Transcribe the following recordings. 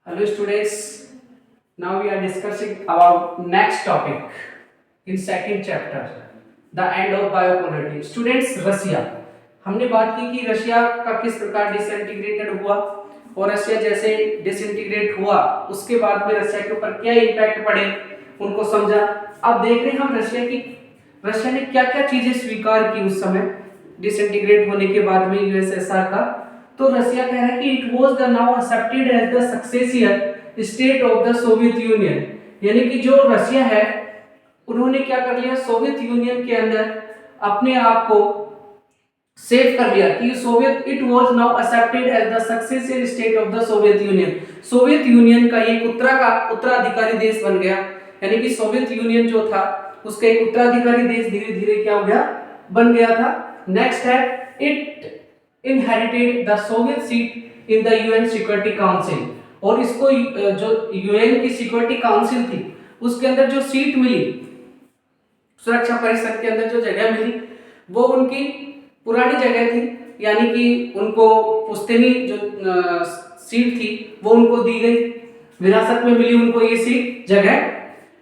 Hello students, now we are discussing about next topic in second chapter, the end of biopolarity. Students, Russia, हमने बात की कि Russia का किस प्रकार डिसइंटीग्रेटेड हुआ और रशिया जैसे डिसइंटीग्रेट हुआ उसके बाद में रशिया के ऊपर क्या इम्पैक्ट पड़े उनको समझा। अब देख रहे हैं हम रशिया ने क्या क्या चीजें स्वीकार की उस समय डिसइंटीग्रेट होने के बाद में यूएसएसआर का। तो रशिया कह रहा है कि it was the now accepted as the successor state of the Soviet Union, यानी कि जो रशिया है उन्होंने क्या कर लिया, सोवियत यूनियन के अंदर अपने आप को सेव कर लिया कि Soviet it was now accepted as the successor state of the Soviet Union. Soviet Union का एक उत्तराधिकारी देश बन गया, यानी कि सोवियत यूनियन जो था उसका एक उत्तराधिकारी देश धीरे धीरे क्या हो गया, बन गया था। नेक्स्ट है it inherited the Soviet seat in the UN Security Council, और इसको जो UN की सिक्योरिटी काउंसिल थी उसके अंदर जो सीट मिली, सुरक्षा परिषद के अंदर जो जगह मिली वो उनकी पुरानी जगह थी, यानी कि उनको पुश्तैनी जो सीट थी वो उनको दी गई, विरासत में मिली उनको ये सीट जगह,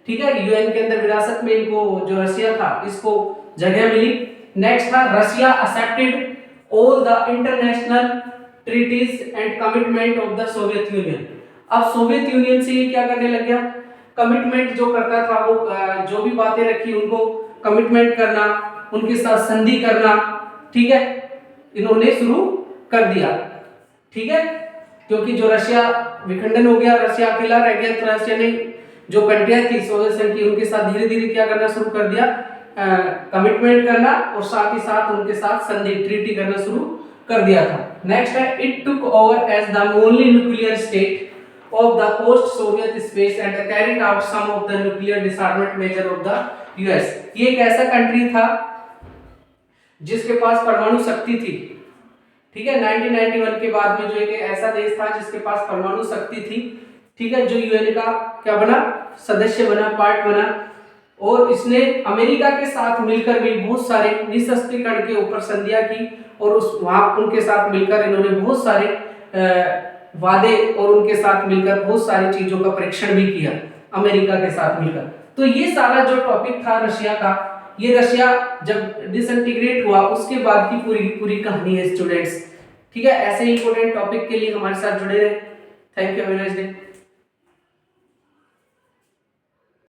ठीक है। यूएन के अंदर विरासत में इनको जो रशिया था इसको जगह मिली। नेक्स्ट था Russia accepted all the international treaties and commitment of the Soviet Union। अब सोवियत यूनियन से ये क्या करने लग गया, कमिटमेंट जो करता था वो जो भी बातें रखी उनको कमिटमेंट करना, उनके साथ संधि करना, ठीक है, इन्होंने शुरू कर दिया, ठीक है। क्योंकि जो रशिया विखंडन हो गया, रशिया अकेला रह गया, तो रशिया ने जो कंट्रियां थी सोवियत संघ की उनके साथ धीरे धीरे क्या करना शुरू कर दिया, कमिटमेंट करना और साथ ही साथ उनके साथ संधि ट्रीटी करना शुरू कर दिया था। नेक्स्ट है it took over as the only nuclear state of the post Soviet space and carried out some of the nuclear disarmament major of the US. ये एक ऐसा कंट्री था जिसके पास परमाणु शक्ति थी, ठीक है। 1991 के बाद में जो एक ऐसा देश था जिसके पास परमाणु शक्ति थी, ठीक है, जो यूएन का क्या बना, सदस्य बना, पार्ट बना, और इसने अमेरिका के साथ मिलकर भी बहुत सारे निशस्त्रीकरण के ऊपर संधियां की और उस वहां उनके साथ मिलकर इन्होंने बहुत सारे वादे और उनके साथ मिलकर बहुत सारी चीजों का परीक्षण भी किया अमेरिका के साथ मिलकर। तो ये सारा जो टॉपिक था रशिया का, ये रशिया जब डिसइंटीग्रेट हुआ उसके बाद की पूरी कहानी है स्टूडेंट्स, ठीक है। ऐसे इंपॉर्टेंट टॉपिक के लिए हमारे साथ जुड़े रहे। Thank you, have a nice day.